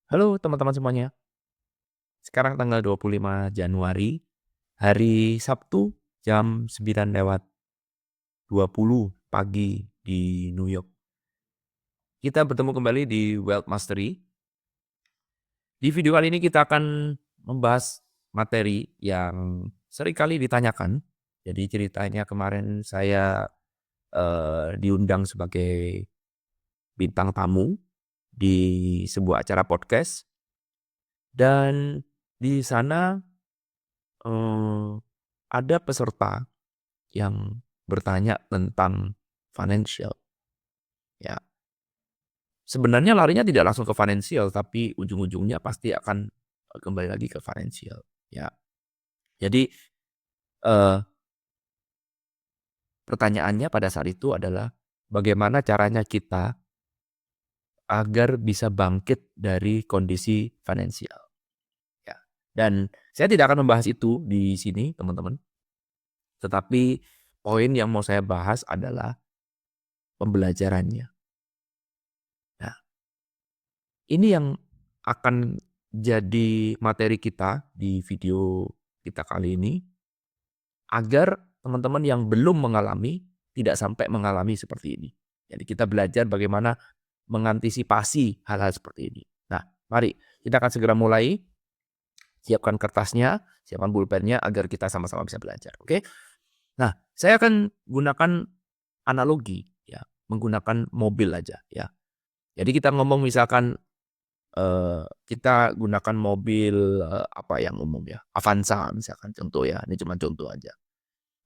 Halo teman-teman semuanya. Sekarang tanggal 25 Januari, hari Sabtu jam 9:20 pagi di New York. Kita bertemu kembali di Wealth Mastery. Di video kali ini kita akan membahas materi yang seringkali ditanyakan. Jadi ceritanya kemarin saya diundang sebagai bintang tamu di sebuah acara podcast dan di sana eh, ada peserta yang bertanya tentang financial, ya. Sebenarnya larinya tidak langsung ke financial, tapi ujung-ujungnya pasti akan, kembali lagi ke financial, ya. Jadi, eee, pertanyaannya pada saat itu adalah, bagaimana caranya kita agar bisa bangkit dari kondisi finansial, ya. Dan saya tidak akan membahas itu di sini, teman-teman, tetapi poin yang mau saya bahas adalah pembelajarannya. Nah, ini yang akan jadi materi kita di video kita kali ini, agar teman-teman yang belum mengalami, tidak sampai mengalami seperti ini. Jadi kita belajar bagaimana mengantisipasi hal-hal seperti ini. Nah, mari kita akan segera mulai. Siapkan kertasnya, siapkan pulpennya agar kita sama-sama bisa belajar, oke? Nah, saya akan gunakan analogi, ya, menggunakan mobil aja, ya. Jadi kita ngomong misalkan kita gunakan mobil, apa yang umum ya, Avanza misalkan contoh ya, ini cuma contoh aja.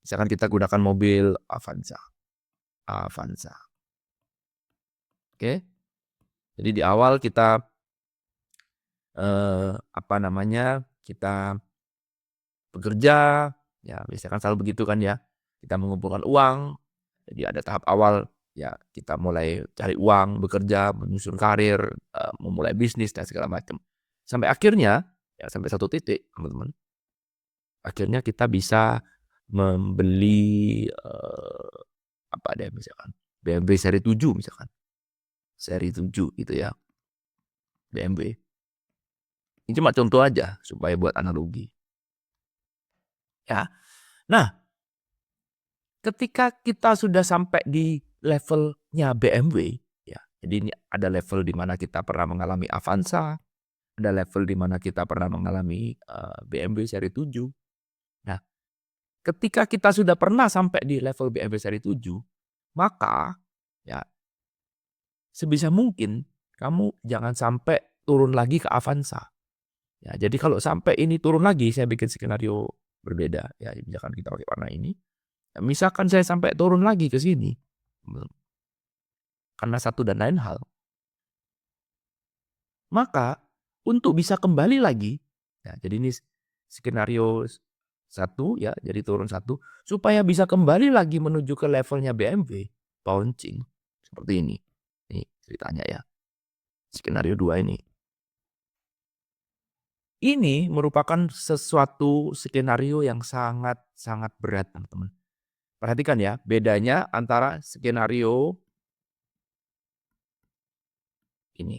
Misalkan kita gunakan mobil Avanza Avanza, oke. Jadi di awal kita, apa namanya, kita bekerja, ya biasanya kan selalu begitu kan ya, kita mengumpulkan uang, jadi ada tahap awal, ya kita mulai cari uang, bekerja, menyusun karir, memulai bisnis dan segala macam. Sampai akhirnya, ya sampai satu titik teman-teman. Akhirnya kita bisa membeli, apa deh misalkan, BMW seri 7 misalkan, seri 7 gitu ya, BMW. Ini cuma contoh aja supaya buat analogi, ya. Nah, ketika kita sudah sampai di levelnya BMW, ya, jadi ini ada level di mana kita pernah mengalami Avanza, ada level di mana kita pernah mengalami, BMW seri 7. Nah, ketika kita sudah pernah sampai di level BMW seri 7, maka, ya, sebisa mungkin kamu jangan sampai turun lagi ke Avanza. Ya, jadi kalau sampai ini turun lagi, saya bikin skenario berbeda. Ya, misalkan kita pakai warna ini. Ya, misalkan saya sampai turun lagi ke sini, karena satu dan lain hal, maka untuk bisa kembali lagi, ya, jadi ini skenario satu ya, jadi turun satu, supaya bisa kembali lagi menuju ke levelnya BMW, bouncing seperti ini. Ini ceritanya ya. Skenario 2 ini. Ini merupakan sesuatu skenario yang sangat-sangat berat, teman-teman. Perhatikan ya, bedanya antara skenario ini.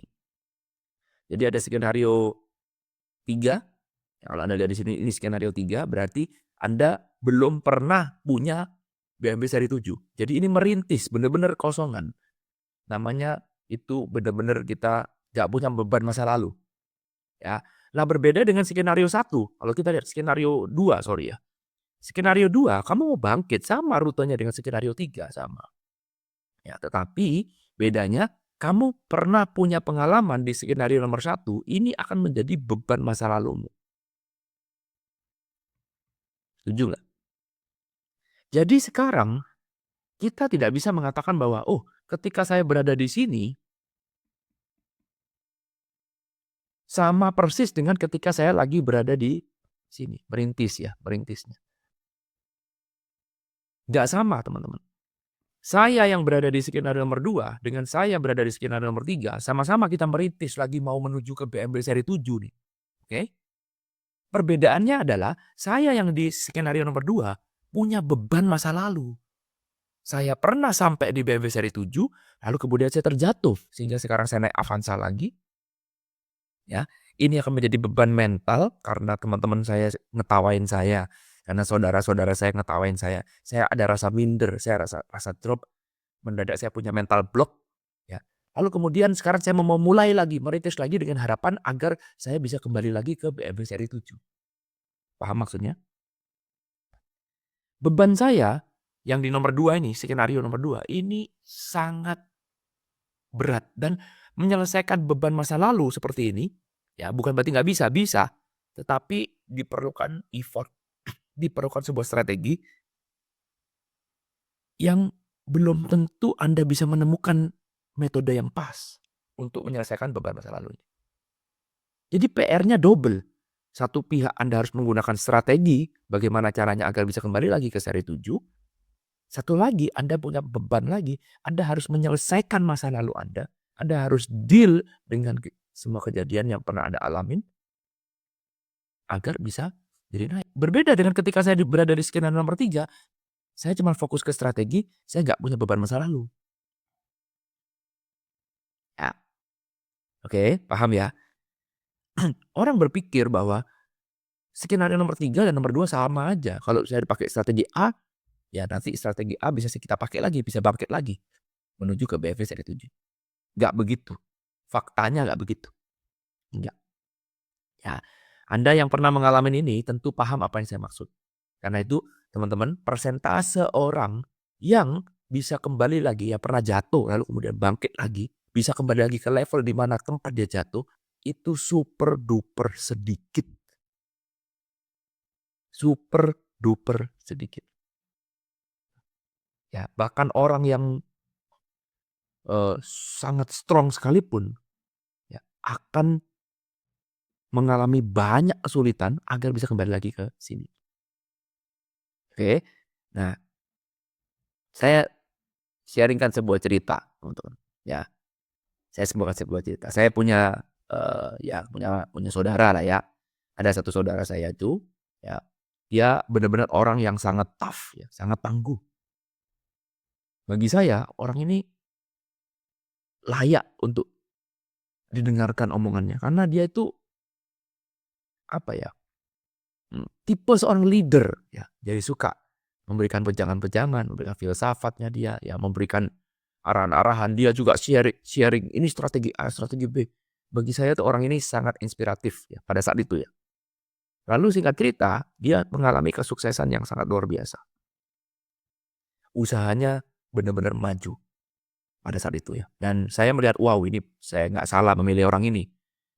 Jadi ada skenario 3, kalau Anda lihat di sini ini skenario 3, berarti Anda belum pernah punya BMW seri 7. Jadi ini merintis, benar-benar kosongan. Namanya itu benar-benar kita nggak punya beban masa lalu, ya. Nah, berbeda dengan skenario 1, kalau kita lihat skenario 2, sorry ya. Skenario 2, kamu mau bangkit sama rutenya dengan skenario 3, sama. Ya, tetapi bedanya kamu pernah punya pengalaman di skenario nomor 1, ini akan menjadi beban masa lalumu. Setuju nggak? Jadi sekarang kita tidak bisa mengatakan bahwa, "Oh, ketika saya berada di sini, sama persis dengan ketika saya lagi berada di sini." Merintis ya, merintisnya. Nggak sama, teman-teman. Saya yang berada di skenario nomor 2 dengan saya berada di skenario nomor 3, sama-sama kita merintis lagi mau menuju ke BMW seri 7 nih, oke? Perbedaannya adalah saya yang di skenario nomor 2 punya beban masa lalu. Saya pernah sampai di BMW seri 7, lalu kemudian saya terjatuh sehingga sekarang saya naik Avanza lagi. ya. Ini akan menjadi beban mental karena teman-teman saya ngetawain saya, karena saudara-saudara saya ngetawain saya. Saya ada rasa minder, saya rasa drop, mendadak saya punya mental block, ya. Lalu kemudian sekarang saya mau mulai lagi, merintis lagi dengan harapan agar saya bisa kembali lagi ke BMW seri 7. Paham maksudnya? Beban saya yang di nomor 2 ini, skenario nomor 2 ini sangat berat dan menyelesaikan beban masa lalu seperti ini, ya bukan berarti nggak bisa, bisa. Tetapi diperlukan effort, diperlukan sebuah strategi yang belum tentu Anda bisa menemukan metode yang pas untuk menyelesaikan beban masa lalu. Jadi PR-nya double. Satu pihak Anda harus menggunakan strategi bagaimana caranya agar bisa kembali lagi ke seri 7. Satu lagi Anda punya beban lagi, Anda harus menyelesaikan masa lalu Anda. Anda harus deal dengan semua kejadian yang pernah Anda alamin agar bisa jadi naik. Berbeda dengan ketika saya berada di skenario nomor 3, saya cuma fokus ke strategi, saya nggak punya beban masa lalu. Ya, oke, paham ya? Orang berpikir bahwa skenario nomor 3 dan nomor 2 sama aja. Kalau saya dipakai strategi A, ya nanti strategi A bisa kita pakai lagi, bisa bangkit lagi menuju ke BFV seri 7. Nggak begitu. Faktanya nggak begitu. Enggak. Ya, Anda yang pernah mengalami ini tentu paham apa yang saya maksud. Karena itu, teman-teman, persentase orang yang bisa kembali lagi, yang pernah jatuh lalu kemudian bangkit lagi, bisa kembali lagi ke level di mana tempat dia jatuh, itu super duper sedikit. Super duper sedikit. Ya, bahkan orang yang sangat strong sekalipun ya, akan mengalami banyak kesulitan agar bisa kembali lagi ke sini. Oke. Nah, saya sharingkan sebuah cerita, teman-teman. Ya, saya sebutkan sebuah cerita. Saya punya ya punya saudara lah ya. Ada satu saudara saya itu, ya, dia benar-benar orang yang sangat tough ya, sangat tangguh. Bagi saya, orang ini layak untuk didengarkan omongannya karena dia itu apa ya? Tipe seorang leader ya. Jadi suka memberikan wejangan-wejangan, memberikan filsafatnya dia, ya memberikan arahan-arahan. Dia juga sharing ini strategi A, strategi B. Bagi saya tuh orang ini sangat inspiratif ya pada saat itu ya. Lalu singkat cerita, dia mengalami kesuksesan yang sangat luar biasa. Usahanya benar-benar maju pada saat itu ya. Dan saya melihat, wow ini saya nggak salah memilih orang ini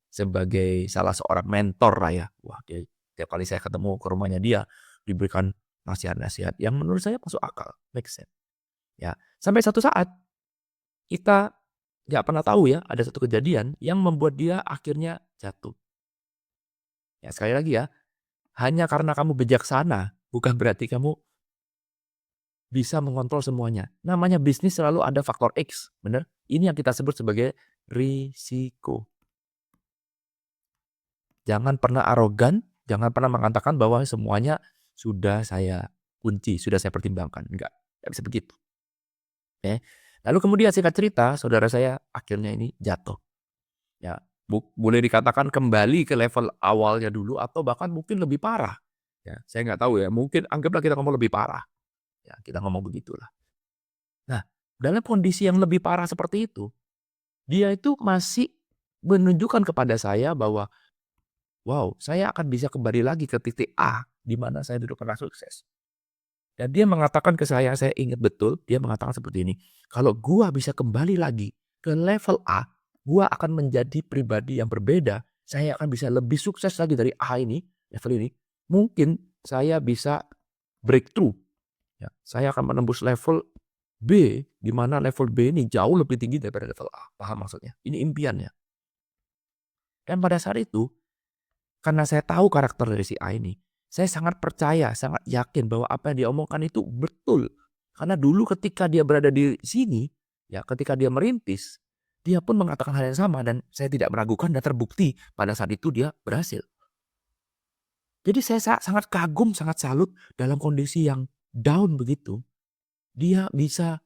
sebagai salah seorang mentor lah ya. Wah, dia tiap kali saya ketemu ke rumahnya dia diberikan nasihat-nasihat yang menurut saya masuk akal, make sense. Ya, sampai satu saat kita nggak pernah tahu ya, ada satu kejadian yang membuat dia akhirnya jatuh. Ya, sekali lagi ya, hanya karena kamu bijaksana bukan berarti kamu bisa mengontrol semuanya. Namanya bisnis selalu ada faktor X, bener? Ini yang kita sebut sebagai risiko. Jangan pernah arogan, jangan pernah mengatakan bahwa semuanya sudah saya kunci, sudah saya pertimbangkan. Enggak bisa begitu. Oke. Lalu kemudian singkat cerita, saudara saya akhirnya ini jatuh. Ya, boleh dikatakan kembali ke level awalnya dulu atau bahkan mungkin lebih parah. Ya, saya nggak tahu ya, mungkin anggaplah kita ngomong lebih parah. Ya, kita ngomong begitulah. Nah, dalam kondisi yang lebih parah seperti itu, dia itu masih menunjukkan kepada saya bahwa wow, saya akan bisa kembali lagi ke titik A, di mana saya dulu pernah sukses. Dan dia mengatakan ke saya ingat betul, dia mengatakan seperti ini, "Kalau gua bisa kembali lagi ke level A, gua akan menjadi pribadi yang berbeda. Saya akan bisa lebih sukses lagi dari A ini, level ini. Mungkin saya bisa breakthrough, ya. Saya akan menembus level B, di mana level B ini jauh lebih tinggi daripada level A." Paham maksudnya? Ini impiannya. Dan pada saat itu karena saya tahu karakter dari si A ini, saya sangat percaya, sangat yakin bahwa apa yang dia omongkan itu betul. Karena dulu ketika dia berada di sini, ya ketika dia merintis, dia pun mengatakan hal yang sama dan saya tidak meragukan dan terbukti pada saat itu dia berhasil. Jadi saya sangat kagum, sangat salut dalam kondisi yang down begitu. Dia bisa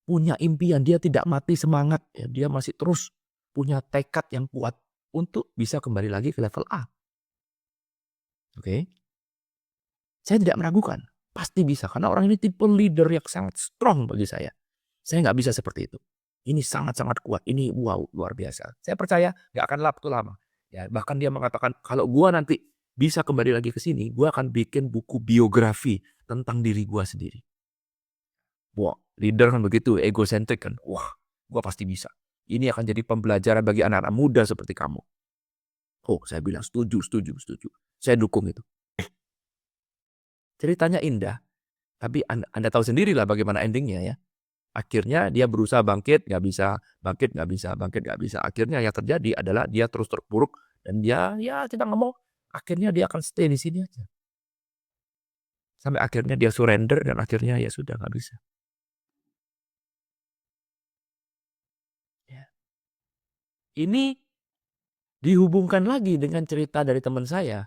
punya impian, dia tidak mati semangat, ya, dia masih terus punya tekad yang kuat. untuk bisa kembali lagi ke level A. Oke. Saya tidak meragukan, pasti bisa karena orang ini tipe leader yang sangat strong bagi saya. Saya nggak bisa seperti itu. Ini sangat-sangat kuat, ini wow luar biasa. Saya percaya nggak akan waktu lama. Ya, bahkan dia mengatakan kalau gua nanti bisa kembali lagi ke sini, gua akan bikin buku biografi tentang diri gua sendiri. Wah, leader kan begitu, egocentric kan. Wah, gua pasti bisa. Ini akan jadi pembelajaran bagi anak-anak muda seperti kamu. Oh, saya bilang setuju, setuju, setuju. Saya dukung itu. Ceritanya indah, tapi Anda tahu sendirilah bagaimana endingnya ya. Akhirnya dia berusaha bangkit, nggak bisa, bangkit nggak bisa, bangkit nggak bisa. Akhirnya yang terjadi adalah dia terus terpuruk dan dia ya kita nggak mau. Akhirnya dia akan stay di sini aja. Sampai akhirnya dia surrender dan akhirnya ya sudah nggak bisa. Ya. Ini dihubungkan lagi dengan cerita dari teman saya.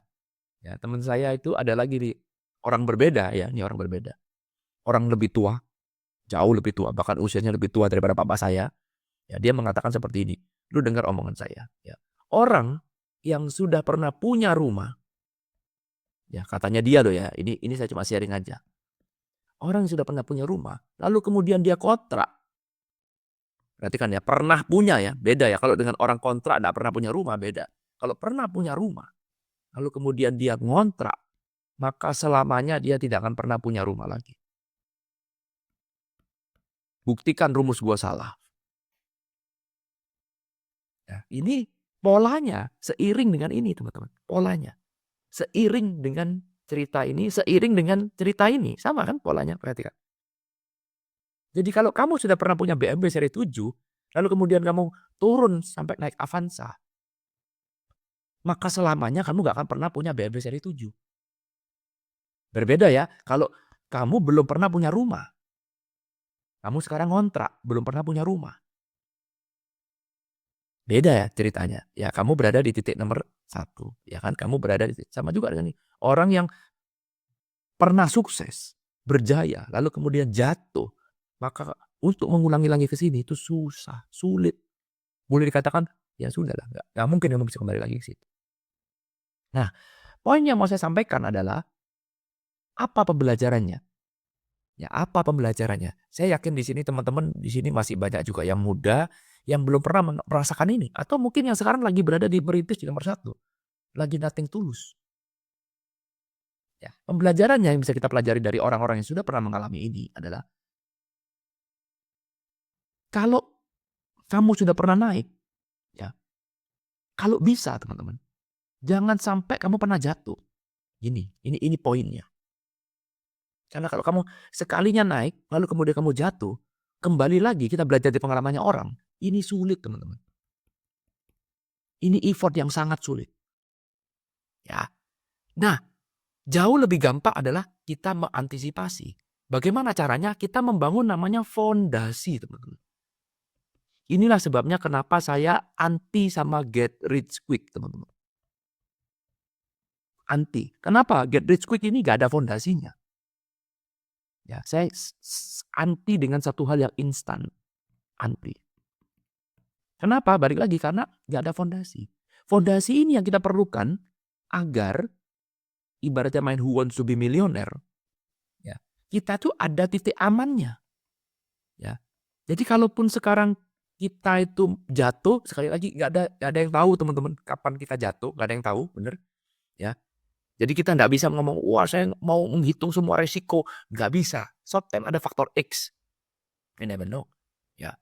Ya, teman saya itu ada lagi nih orang berbeda ya, ini orang berbeda. Orang lebih tua, jauh lebih tua, bahkan usianya lebih tua daripada papa saya. Ya, dia mengatakan seperti ini. Lu dengar omongan saya. Ya. Orang yang sudah pernah punya rumah, ya katanya dia loh ya, ini saya cuma sharing aja. Orang yang sudah pernah punya rumah, lalu kemudian dia kontrak. Berarti kan ya pernah punya ya, beda ya. Kalau dengan orang kontrak tidak pernah punya rumah beda. Kalau pernah punya rumah, lalu kemudian dia ngontrak, maka selamanya dia tidak akan pernah punya rumah lagi. Buktikan rumus gua salah. Ya, ini polanya seiring dengan ini teman-teman. Polanya. Seiring dengan cerita ini, seiring dengan cerita ini. Sama kan polanya, perhatikan. Jadi kalau kamu sudah pernah punya BMW seri 7, lalu kemudian kamu turun sampai naik Avanza, maka selamanya kamu gak akan pernah punya BMW seri 7. Berbeda ya, kalau kamu belum pernah punya rumah. Kamu sekarang ngontrak, belum pernah punya rumah. Beda ya ceritanya. Ya kamu berada di titik nomor 1. Ya kan, kamu berada di titik. Sama juga dengan ini. Orang yang pernah sukses, berjaya, lalu kemudian jatuh, maka untuk mengulangi lagi ke sini itu susah, sulit. Boleh dikatakan, ya sudahlah, nggak mungkin kamu bisa kembali lagi ke situ. Nah, poin yang mau saya sampaikan adalah, apa pembelajarannya? Ya, apa pembelajarannya? Saya yakin di sini teman-teman di sini masih banyak juga yang muda, yang belum pernah merasakan ini. Atau mungkin yang sekarang lagi berada di merintis di nomor 1. Lagi nothing tulus. Ya, pembelajarannya yang bisa kita pelajari dari orang-orang yang sudah pernah mengalami ini adalah, kalau kamu sudah pernah naik, ya, kalau bisa teman-teman, jangan sampai kamu pernah jatuh. Ini poinnya. Karena kalau kamu sekalinya naik, lalu kemudian kamu jatuh, kembali lagi kita belajar dari pengalamannya orang, ini sulit teman-teman. Ini effort yang sangat sulit. Ya. Nah, jauh lebih gampang adalah kita mengantisipasi. Bagaimana caranya? Kita membangun namanya fondasi teman-teman. Inilah sebabnya kenapa saya anti sama get rich quick teman-teman. Anti. Kenapa? Get rich quick ini gak ada fondasinya. Ya, saya anti dengan satu hal yang instan. Anti. Kenapa? Balik lagi karena gak ada fondasi. Fondasi ini yang kita perlukan agar ibaratnya main Who Wants to be Millionaire, ya, kita tuh ada titik amannya. Ya. Jadi kalaupun sekarang kita itu jatuh, sekali lagi gak ada yang tahu teman-teman kapan kita jatuh, gak ada yang tahu, bener ya. Jadi kita nggak bisa ngomong, wah saya mau menghitung semua resiko. Nggak bisa. Sometimes ada faktor X. You never know. Ya.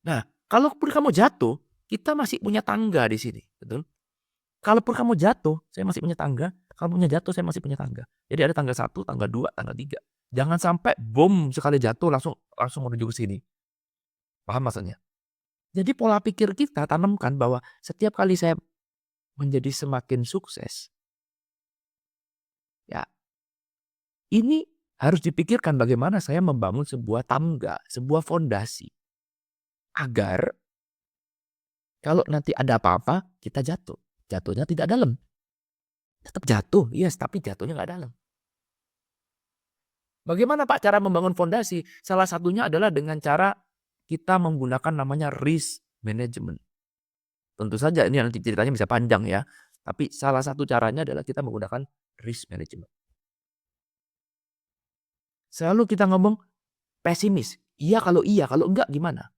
Nah, kalaupun kamu jatuh, kita masih punya tangga di sini. Betul? Kalaupun kamu jatuh, saya masih punya tangga. Kalau punya jatuh, saya masih punya tangga. Jadi ada tangga 1, tangga 2, tangga 3. Jangan sampai bom sekali jatuh langsung menuju ke sini. Paham maksudnya? Jadi pola pikir kita tanamkan bahwa setiap kali saya menjadi semakin sukses, ya, ini harus dipikirkan bagaimana saya membangun sebuah tangga, sebuah fondasi. Agar kalau nanti ada apa-apa, kita jatuh. Jatuhnya tidak dalam. Tetap jatuh, yes, tapi jatuhnya nggak dalam. Bagaimana Pak cara membangun fondasi? Salah satunya adalah dengan cara kita menggunakan namanya risk management. Tentu saja ini nanti ceritanya bisa panjang ya. Tapi salah satu caranya adalah kita menggunakan risk management. Selalu kita ngomong pesimis. Iya, kalau enggak gimana?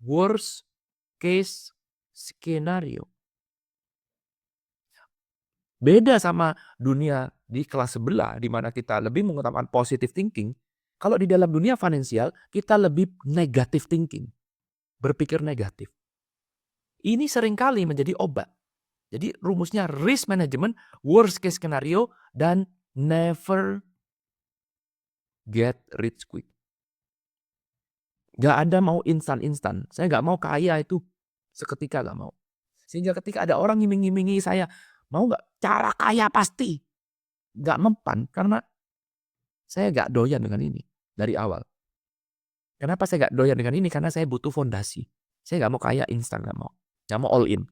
Worst case scenario. Beda sama dunia di kelas sebelah di mana kita lebih mengutamakan positive thinking. Kalau di dalam dunia finansial kita lebih negative thinking. Berpikir negatif. Ini seringkali menjadi obat. Jadi rumusnya risk management, worst case scenario, dan never get rich quick. Gak ada mau instan-instan. Saya gak mau kaya itu seketika, gak mau. Sehingga ketika ada orang ngiming-ngimingi saya, mau gak cara kaya pasti? Gak mempan, karena saya gak doyan dengan ini dari awal. Kenapa saya gak doyan dengan ini? Karena saya butuh fondasi. Saya gak mau kaya instan, gak mau. Gak mau all in.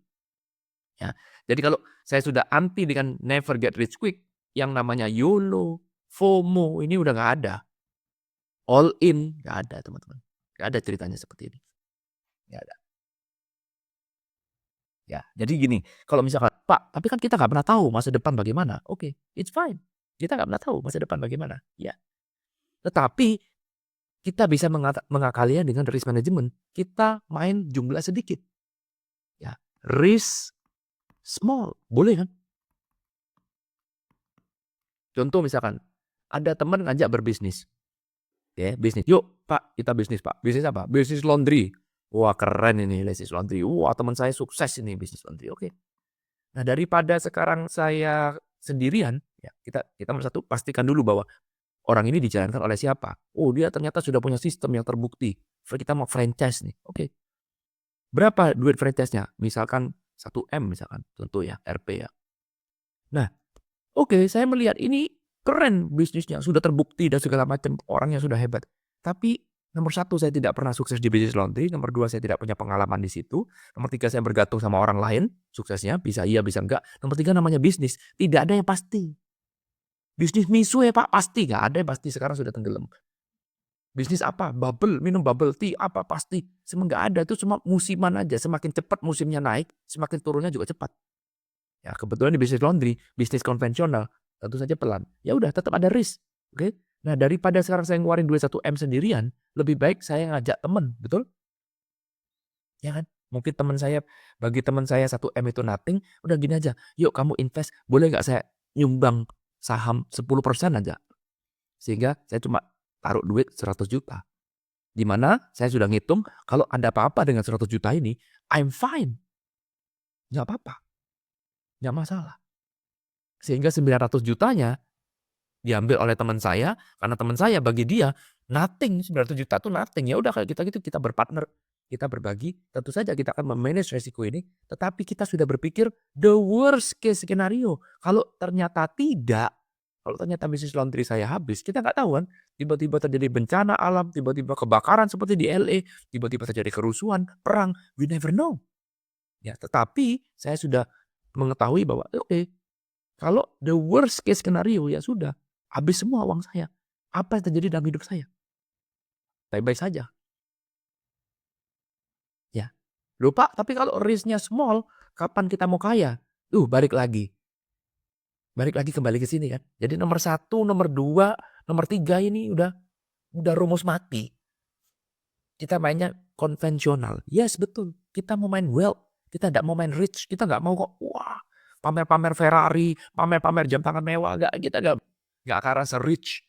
Ya. Jadi kalau saya sudah anti dengan never get rich quick, yang namanya YOLO, FOMO, ini udah gak ada. All in, gak ada teman-teman. Gak ada ceritanya seperti ini. Gak ada. Ya, jadi gini, kalau misalkan, Pak, tapi kan kita gak pernah tahu masa depan bagaimana. Oke, it's fine. Kita gak pernah tahu masa depan bagaimana. Ya. Tetapi kita bisa mengakalinya dengan risk management. Kita main jumlah sedikit. Ya, risk small, boleh kan? Contoh misalkan, ada teman ngajak berbisnis. Ya, bisnis. Yuk, Pak, kita bisnis, Pak. Bisnis apa? Bisnis laundry. Wah, keren ini bisnis laundry. Wah, teman saya sukses ini bisnis laundry. Oke. Nah, daripada sekarang saya sendirian, ya, kita nomor satu pastikan dulu bahwa orang ini dijalankan oleh siapa. Oh, dia ternyata sudah punya sistem yang terbukti. Kita mau franchise nih. Oke. Berapa duit franchise-nya? Misalkan 1 M misalkan, contoh ya, RP ya. Nah, oke, saya melihat ini keren bisnisnya, sudah terbukti dan segala macam, orangnya sudah hebat. Tapi nomor satu, saya tidak pernah sukses di bisnis laundry. Nomor dua, saya tidak punya pengalaman di situ. Nomor tiga, saya bergantung sama orang lain. Suksesnya bisa iya, bisa enggak. Nomor tiga, namanya bisnis. Tidak ada yang pasti. Bisnis miso ya Pak, pasti. Nggak ada yang pasti, sekarang sudah tenggelam. Bisnis apa? Bubble, minum bubble tea, apa pasti. Semua nggak ada, itu cuma musiman aja. Semakin cepat musimnya naik, semakin turunnya juga cepat. Ya, kebetulan di bisnis laundry, bisnis konvensional, tentu saja pelan. Ya udah, tetap ada risk. Oke. Nah, daripada sekarang saya ngeluarin duit 1 M sendirian, lebih baik saya ngajak teman, betul? Ya kan? Mungkin bagi teman saya 1 M itu nothing, udah gini aja. Yuk kamu invest, boleh nggak saya nyumbang saham 10% aja? Sehingga saya cuma taruh duit 100 juta. Di mana saya sudah ngitung, kalau ada apa-apa dengan 100 juta ini, I'm fine. Nggak apa-apa. Nggak masalah. Sehingga 900 jutanya diambil oleh teman saya, karena teman saya bagi dia nothing, 900 juta itu nothing. Ya udah, kalau kita gitu, kita berpartner, kita berbagi, tentu saja kita akan memanage resiko ini, tetapi kita sudah berpikir the worst case scenario. Kalau ternyata bisnis laundry saya habis, kita nggak tahu kan, tiba-tiba terjadi bencana alam, tiba-tiba kebakaran seperti di LA, tiba-tiba terjadi kerusuhan, perang, we never know. Ya, tetapi saya sudah mengetahui bahwa oke, kalau the worst case scenario, ya sudah, habis semua uang saya. Apa yang terjadi dalam hidup saya? Baik-baik saja. Ya. Loh Pak, tapi kalau risk-nya small, kapan kita mau kaya? Balik lagi. Kembali ke sini kan. Jadi nomor 1, nomor 2, nomor 3 ini udah rumus mati. Kita mainnya konvensional. Yes, betul. Kita mau main wealth. Kita tidak mau main rich. Kita nggak mau kok, wah, pamer-pamer Ferrari, pamer-pamer jam tangan mewah. Kita nggak ke arah rich.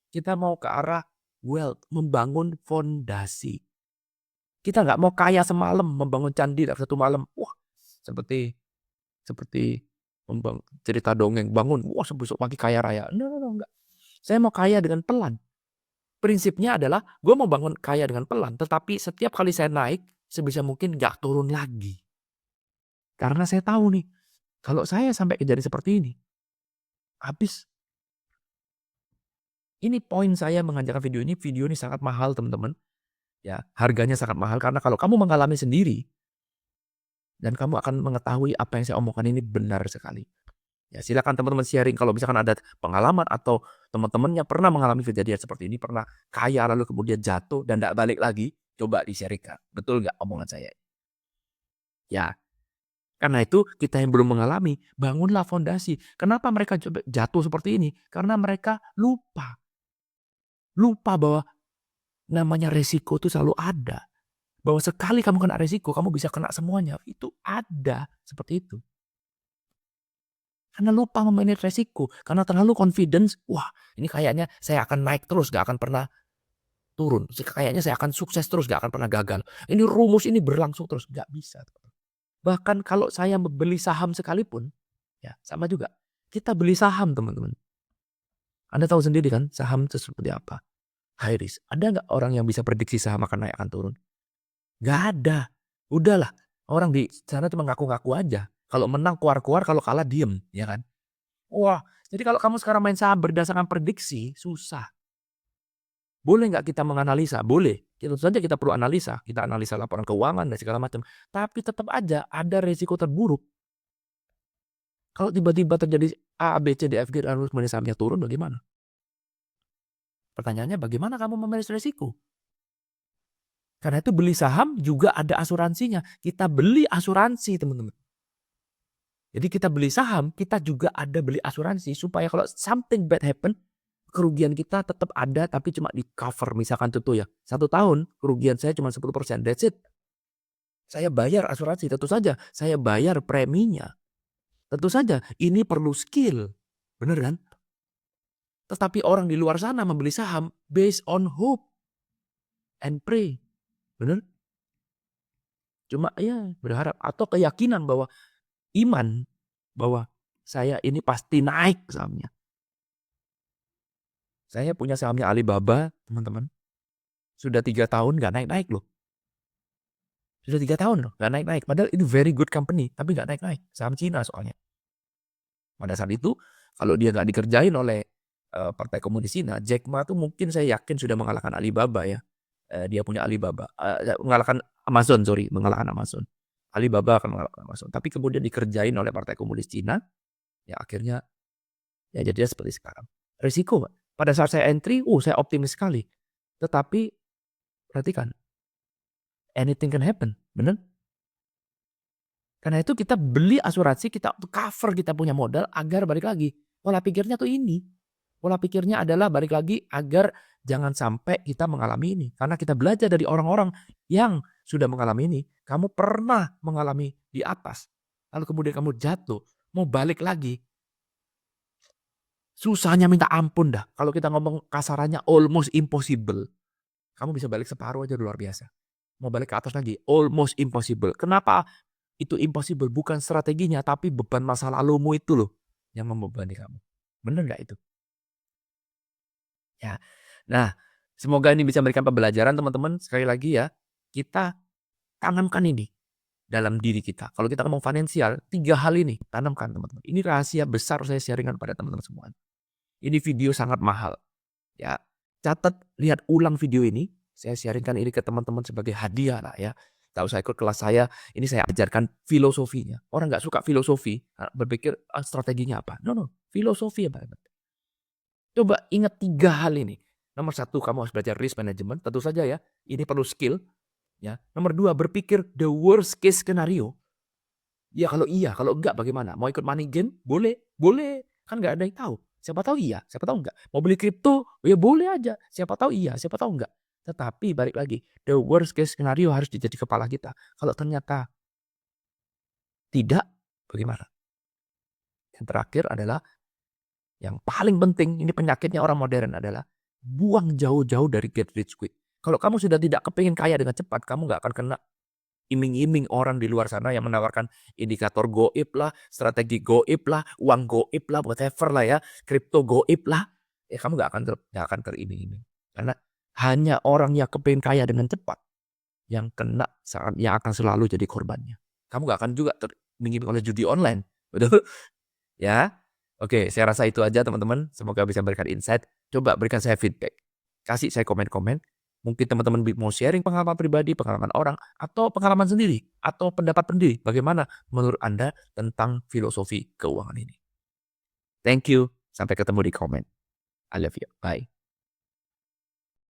Kita mau ke arah wealth, membangun fondasi. Kita nggak mau kaya semalam, membangun candi dalam 1 malam. Wah, seperti cerita dongeng, bangun, wah besok pagi kaya raya. No, enggak. Saya mau kaya dengan pelan. Prinsipnya adalah gue mau bangun kaya dengan pelan, tetapi setiap kali saya naik, sebisa mungkin nggak turun lagi. Karena saya tahu nih, kalau saya sampai kejadian seperti ini, habis. Ini poin saya mengajarkan video ini sangat mahal teman-teman. Ya, harganya sangat mahal karena kalau kamu mengalami sendiri, dan kamu akan mengetahui apa yang saya omongkan ini benar sekali. Ya, silakan teman-teman sharing kalau misalkan ada pengalaman atau teman-temannya pernah mengalami kejadian seperti ini, pernah kaya lalu kemudian jatuh dan tidak balik lagi, coba di-sharingkan. Betul nggak omongan saya? Ya. Karena itu kita yang belum mengalami, bangunlah fondasi. Kenapa mereka jatuh seperti ini? Karena mereka lupa. Lupa bahwa namanya resiko itu selalu ada. Bahwa sekali kamu kena resiko, kamu bisa kena semuanya. Itu ada, seperti itu. Karena lupa memanage resiko, karena terlalu confidence, wah ini kayaknya saya akan naik terus, gak akan pernah turun. Kayaknya saya akan sukses terus, gak akan pernah gagal. Ini rumus ini berlangsung terus, gak bisa. Bahkan kalau saya beli saham sekalipun, ya sama juga. Kita beli saham teman-teman. Anda tahu sendiri kan saham itu seperti apa? High risk. Ada nggak orang yang bisa prediksi saham akan naik akan turun? Nggak ada. Udahlah. Orang di sana cuma ngaku-ngaku aja. Kalau menang keluar-keluar, kalau kalah diem, ya kan? Wah, jadi kalau kamu sekarang main saham berdasarkan prediksi, susah. Boleh nggak kita menganalisa? Boleh. Tentu saja kita perlu analisa. Kita analisa laporan keuangan dan segala macam. Tapi tetap aja ada resiko terburuk. Kalau tiba-tiba terjadi A, B, C, D, F, G, lalu kemudian sahamnya turun bagaimana? Pertanyaannya bagaimana kamu memanage resiko? Karena itu beli saham juga ada asuransinya. Kita beli asuransi teman-teman. Jadi kita beli saham, kita juga ada beli asuransi supaya kalau something bad happen, kerugian kita tetap ada tapi cuma di cover. Misalkan contoh ya, 1 tahun kerugian saya cuma 10%, that's it. Saya bayar asuransi, tentu saja saya bayar preminya. Tentu saja ini perlu skill, bener kan? Tetapi orang di luar sana membeli saham based on hope and pray, bener? Cuma ya berharap atau keyakinan bahwa iman bahwa saya ini pasti naik sahamnya. Saya punya sahamnya Alibaba, teman-teman. Sudah 3 tahun nggak naik-naik loh. Sudah 3 tahun loh nggak naik-naik. Padahal itu very good company, tapi nggak naik-naik. Saham Cina soalnya. Pada saat itu kalau dia nggak dikerjain oleh Partai Komunis Cina, Jack Ma tuh mungkin saya yakin sudah mengalahkan Alibaba ya. Dia punya Alibaba, mengalahkan Amazon, mengalahkan Amazon. Alibaba akan mengalahkan Amazon. Tapi kemudian dikerjain oleh Partai Komunis Cina, ya akhirnya ya jadinya seperti sekarang. Risiko, Pak. Pada saat saya entry, saya optimis sekali. Tetapi perhatikan, anything can happen, bener? Karena itu kita beli asuransi, kita cover kita punya modal agar balik lagi. Pola pikirnya tuh ini. Pola pikirnya adalah balik lagi agar jangan sampai kita mengalami ini. Karena kita belajar dari orang-orang yang sudah mengalami ini. Kamu pernah mengalami di atas. Lalu kemudian kamu jatuh. Mau balik lagi. Susahnya minta ampun dah. Kalau kita ngomong kasarannya almost impossible. Kamu bisa balik separuh aja luar biasa. Mau balik ke atas lagi. Almost impossible. Kenapa? Itu impossible. Bukan strateginya. Tapi beban masa lalumu itu loh. Yang membebani kamu. Bener gak itu? Ya. Nah, semoga ini bisa memberikan pembelajaran teman-teman. Sekali lagi ya, kita tanamkan ini dalam diri kita. Kalau kita ngomong finansial, 3 hal ini tanamkan teman-teman. Ini rahasia besar saya sharingkan pada teman-teman semua. Ini video sangat mahal. Ya, catat, lihat ulang video ini. Saya sharingkan ini ke teman-teman sebagai hadiah lah ya. Tahu saya ikut kelas saya, ini saya ajarkan filosofinya. Orang nggak suka filosofi, berpikir strateginya apa. No, filosofi apa? Coba ingat 3 hal ini. Nomor 1 kamu harus belajar risk management, tentu saja ya. Ini perlu skill. Ya. Nomor 2 berpikir the worst case scenario. Ya kalau iya, kalau enggak bagaimana? Mau ikut money game? Boleh, boleh. Kan nggak ada yang tahu. Siapa tahu iya, siapa tahu enggak. Mau beli kripto? Ya boleh aja. Siapa tahu iya, siapa tahu enggak. Tetapi balik lagi, the worst case scenario harus jadi kepala kita. Kalau ternyata tidak, bagaimana? Yang terakhir adalah yang paling penting, ini penyakitnya orang modern adalah buang jauh-jauh dari get rich quick. Kalau kamu sudah tidak kepingin kaya dengan cepat, kamu nggak akan kena iming-iming orang di luar sana yang menawarkan indikator goib lah, strategi goib lah, uang goib lah, whatever lah ya, kripto goib lah. Ya kamu nggak akan teriming-iming. Karena hanya orang yang kepingin kaya dengan cepat yang kena, yang akan selalu jadi korbannya. Kamu nggak akan juga teriming-iming oleh judi online, betul? Ya. Oke, saya rasa itu aja teman-teman. Semoga bisa memberikan insight. Coba berikan saya feedback. Kasih saya komen-komen. Mungkin teman-teman mau sharing pengalaman pribadi, pengalaman orang, atau pengalaman sendiri, atau pendapat sendiri. Bagaimana menurut Anda tentang filosofi keuangan ini? Thank you. Sampai ketemu di komen. I love you. Bye.